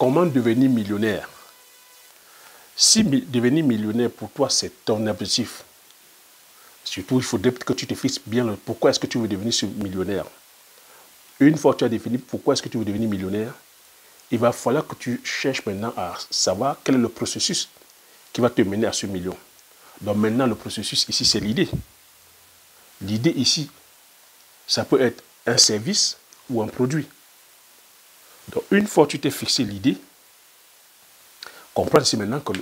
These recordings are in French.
comment devenir millionnaire? Si devenir millionnaire pour toi, c'est ton objectif, surtout, il faudrait que tu te fixes bien pourquoi est-ce que tu veux devenir ce millionnaire. Une fois que tu as défini pourquoi est-ce que tu veux devenir millionnaire, il va falloir que tu cherches maintenant à savoir quel est le processus qui va te mener à ce million. Donc maintenant, le processus ici, c'est l'idée. L'idée ici, ça peut être un service ou un produit. Donc une fois que tu t'es fixé l'idée, comprends ici maintenant que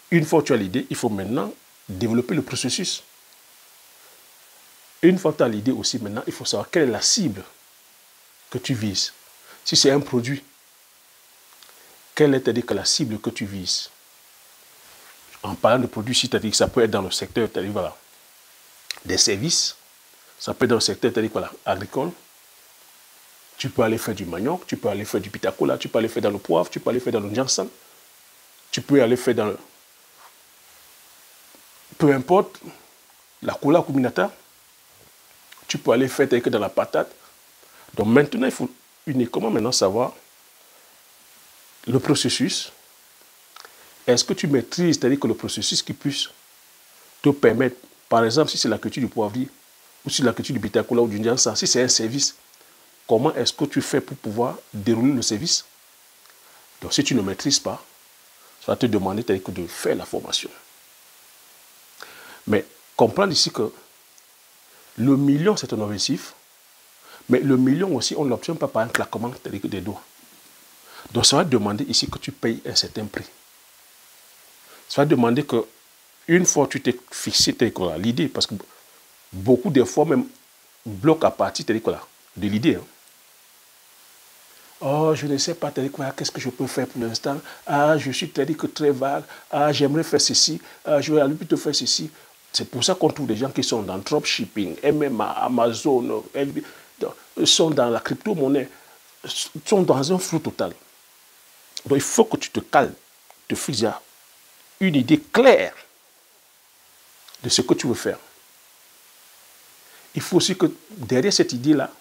une fois que tu as l'idée, il faut maintenant développer le processus. Une fois que tu as l'idée aussi, maintenant, il faut savoir quelle est la cible que tu vises. Si c'est un produit, quelle est la cible que tu vises? En parlant de produits, c'est-à-dire que ça peut être dans le secteur voilà, des services, ça peut être dans le secteur voilà, agricole. Tu peux aller faire du manioc, tu peux aller faire du pitacola, tu peux aller faire dans le poivre, tu peux aller faire dans le ginseng, tu peux aller faire dans le... Peu importe, la cola kuminata, tu peux aller faire dans la patate. Donc maintenant, il faut uniquement maintenant savoir le processus. Est-ce que tu maîtrises, c'est-à-dire que le processus qui puisse te permettre, par exemple, si c'est la culture du poivrier, ou si c'est la culture du pitacola ou du ginseng, si c'est un service, comment est-ce que tu fais pour pouvoir dérouler le service? Donc si tu ne maîtrises pas, ça va te demander de faire la formation. Mais comprendre ici que le million, c'est un objectif, mais le million aussi, on ne l'obtient pas par un claquement des doigts. Donc ça va demander ici que tu payes un certain prix. Ça va demander que, une fois que tu t'es fixé l'idée, parce que beaucoup de fois même bloquent à partir de l'idée. Hein. Oh, je ne sais pas, qu'est-ce que je peux faire pour l'instant? Ah, je suis très vague. Ah, j'aimerais faire ceci. Ah, je vais aller plutôt faire ceci. C'est pour ça qu'on trouve des gens qui sont dans dropshipping, MMA, Amazon, sont dans la crypto-monnaie, sont dans un flou total. Donc il faut que tu te calmes, te fixes une idée claire de ce que tu veux faire. Il faut aussi que derrière cette idée-là,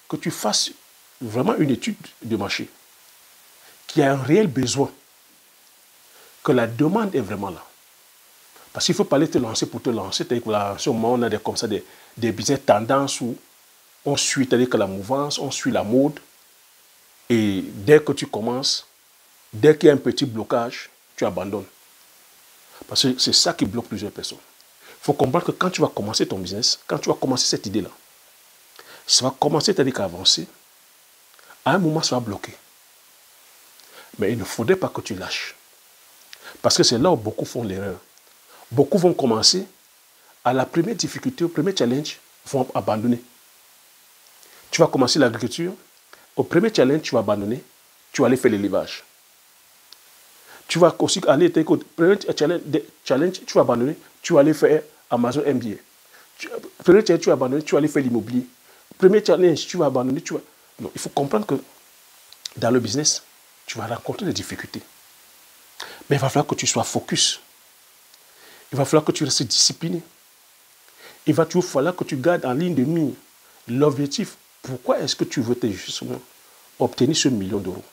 que tu fasses vraiment une étude de marché, qu'il y a un réel besoin, que la demande est vraiment là. Parce qu'il ne faut pas aller te lancer pour te lancer. À ce moment, on a comme ça des business tendances où on suit la mouvance, on suit la mode. Et dès que tu commences, dès qu'il y a un petit blocage, tu abandonnes. Parce que c'est ça qui bloque plusieurs personnes. Il faut comprendre que quand tu vas commencer ton business, quand tu vas commencer cette idée-là, ça va commencer à avancer. À un moment, ça va bloquer. Mais il ne faudrait pas que tu lâches. Parce que c'est là où beaucoup font l'erreur. Beaucoup vont commencer, à la première difficulté, au premier challenge, vont abandonner. Tu vas commencer l'agriculture, au premier challenge, tu vas abandonner, tu vas aller faire l'élevage. Tu vas aussi aller, au premier challenge, tu vas abandonner, tu vas aller faire Amazon MBA. Premier challenge, tu vas abandonner, tu vas aller faire l'immobilier. Premier challenge, tu vas abandonner, tu vas... Non, il faut comprendre que dans le business, tu vas rencontrer des difficultés. Mais il va falloir que tu sois focus. Il va falloir que tu restes discipliné. Il va falloir que tu gardes en ligne de mire l'objectif. Pourquoi est-ce que tu veux justement obtenir ce million d'euros?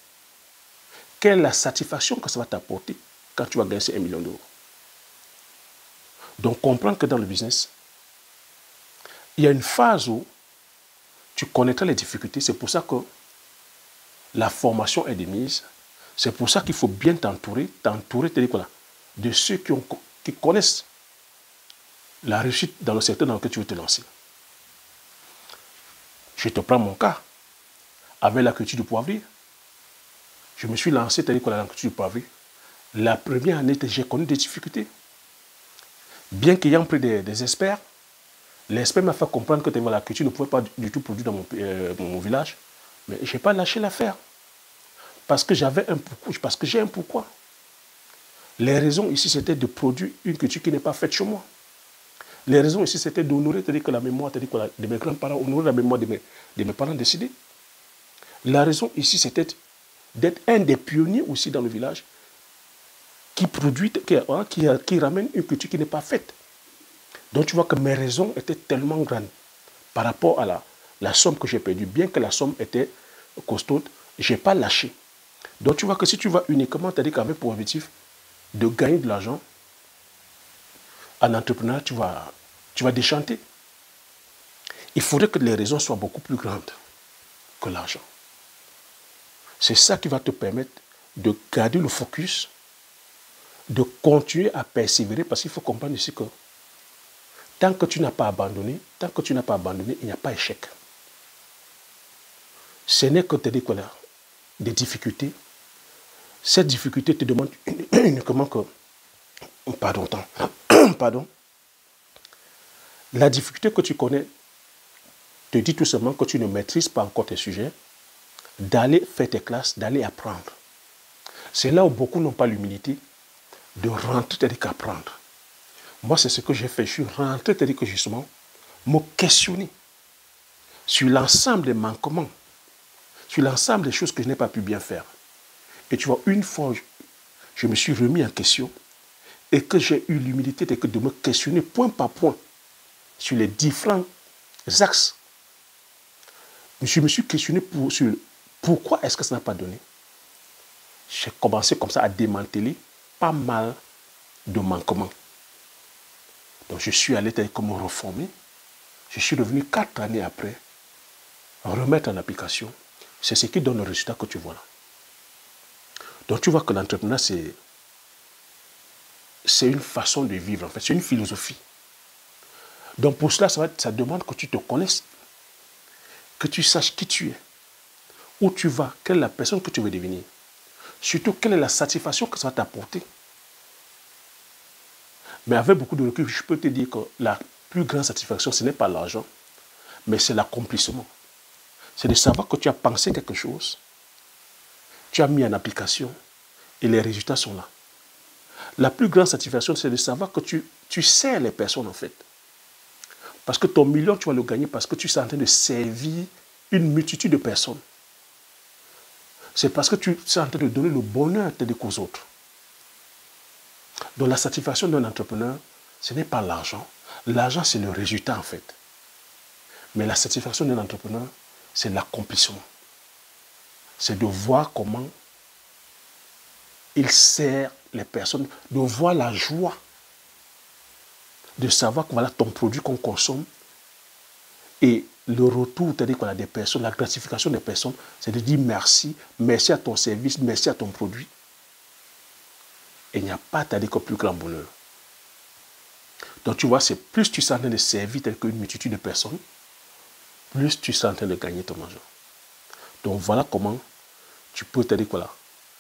Quelle est la satisfaction que ça va t'apporter quand tu vas gagner ces 1 million d'euros? Donc, comprendre que dans le business, il y a une phase où tu connaîtras les difficultés. C'est pour ça que la formation est de mise. C'est pour ça qu'il faut bien t'entourer de ceux qui connaissent la réussite dans le secteur dans lequel tu veux te lancer. Je te prends mon cas. Avec la culture du poivrier, je me suis lancé dans la culture du poivrier. La première année, j'ai connu des difficultés. Bien qu'ayant pris des experts, l'expert m'a fait comprendre que la culture ne pouvait pas du tout produire dans mon village. Mais je n'ai pas lâché l'affaire. Parce que j'avais un pourquoi. Parce que j'ai un pourquoi. Les raisons ici, c'était de produire une culture qui n'est pas faite chez moi. Les raisons ici, c'était d'honorer la mémoire de mes grands-parents, honorer la mémoire de mes parents décédés. La raison ici, c'était d'être un des pionniers aussi dans le village qui ramène une culture qui n'est pas faite. Donc tu vois que mes raisons étaient tellement grandes par rapport à la somme que j'ai perdue. Bien que la somme était costaude, je n'ai pas lâché. Donc tu vois que si tu vas uniquement, c'est-à-dire qu'avec pour objectif de gagner de l'argent, en entrepreneur, tu vas déchanter. Il faudrait que les raisons soient beaucoup plus grandes que l'argent. C'est ça qui va te permettre de garder le focus, de continuer à persévérer, parce qu'il faut comprendre ici que tant que tu n'as pas abandonné, il n'y a pas d'échec. Ce n'est que des difficultés. Cette difficulté te demande uniquement que... Pardon. La difficulté que tu connais te dit tout simplement que tu ne maîtrises pas encore tes sujets, d'aller faire tes classes, d'aller apprendre. C'est là où beaucoup n'ont pas l'humilité de rentrer, c'est-à-dire qu'apprendre. Moi, c'est ce que j'ai fait. Je suis rentré, c'est-à-dire que justement, me questionner sur l'ensemble des manquements, sur l'ensemble des choses que je n'ai pas pu bien faire. Et tu vois, une fois, je me suis remis en question et que j'ai eu l'humilité de me questionner point par point sur les différents axes. Je me suis questionné sur pourquoi est-ce que ça n'a pas donné. J'ai commencé comme ça à démanteler pas mal de manquements. Donc je suis allé comme me reformer. Je suis revenu 4 années après remettre en application. C'est ce qui donne le résultat que tu vois là. Donc tu vois que l'entrepreneuriat, c'est une façon de vivre, en fait. C'est une philosophie. Donc pour cela, ça demande que tu te connaisses, que tu saches qui tu es, où tu vas, quelle est la personne que tu veux devenir. Surtout, quelle est la satisfaction que ça va t'apporter. Mais avec beaucoup de recul, je peux te dire que la plus grande satisfaction, ce n'est pas l'argent, mais c'est l'accomplissement. C'est de savoir que tu as pensé quelque chose, tu as mis en application et les résultats sont là. La plus grande satisfaction, c'est de savoir que tu sers les personnes en fait. Parce que ton million, tu vas le gagner parce que tu es en train de servir une multitude de personnes. C'est parce que tu es en train de donner le bonheur aux autres. Donc la satisfaction d'un entrepreneur, ce n'est pas l'argent. L'argent, c'est le résultat en fait. Mais la satisfaction d'un entrepreneur, c'est l'accomplissement. C'est de voir comment il sert les personnes, de voir la joie, de savoir que voilà ton produit qu'on consomme et le retour, c'est-à-dire qu'on a des personnes, la gratification des personnes, c'est de dire merci, merci à ton service, merci à ton produit. Et il n'y a pas, c'est-à-dire que plus grand bonheur. Donc tu vois, c'est plus tu es en train de servir tel qu'une multitude de personnes, plus tu es en train de gagner ton argent. Donc voilà comment tu peux, c'est-à-dire voilà,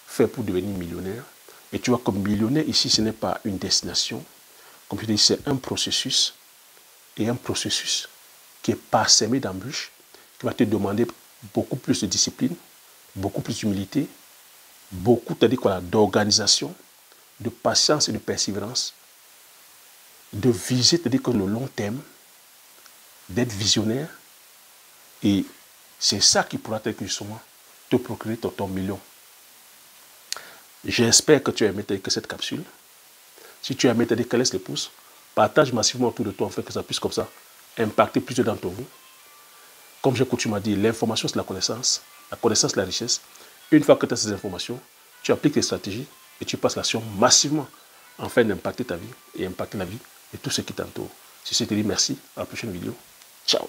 faire pour devenir millionnaire. Et tu vois, comme millionnaire, ici, ce n'est pas une destination. Comme je dis, c'est un processus. Et un processus qui est parsemé d'embûches, qui va te demander beaucoup plus de discipline, beaucoup plus d'humilité, beaucoup, c'est-à-dire voilà, d'organisation, de patience et de persévérance, de viser, c'est-à-dire que le long terme, d'être visionnaire. Et c'est ça qui pourra justement te procurer ton million. J'espère que tu as aimé cette capsule. Si tu as aimé, laisse les pouces. Partage massivement autour de toi, en fait, que ça puisse comme ça impacter plus d'entre vous. Comme j'ai coutume à dire, l'information, c'est la connaissance, la richesse. Une fois que tu as ces informations, tu appliques les stratégies et tu passes l'action massivement afin d'impacter ta vie et impacter la vie de tous ceux qui t'entourent. Si c'est dit, merci. À la prochaine vidéo. Ciao.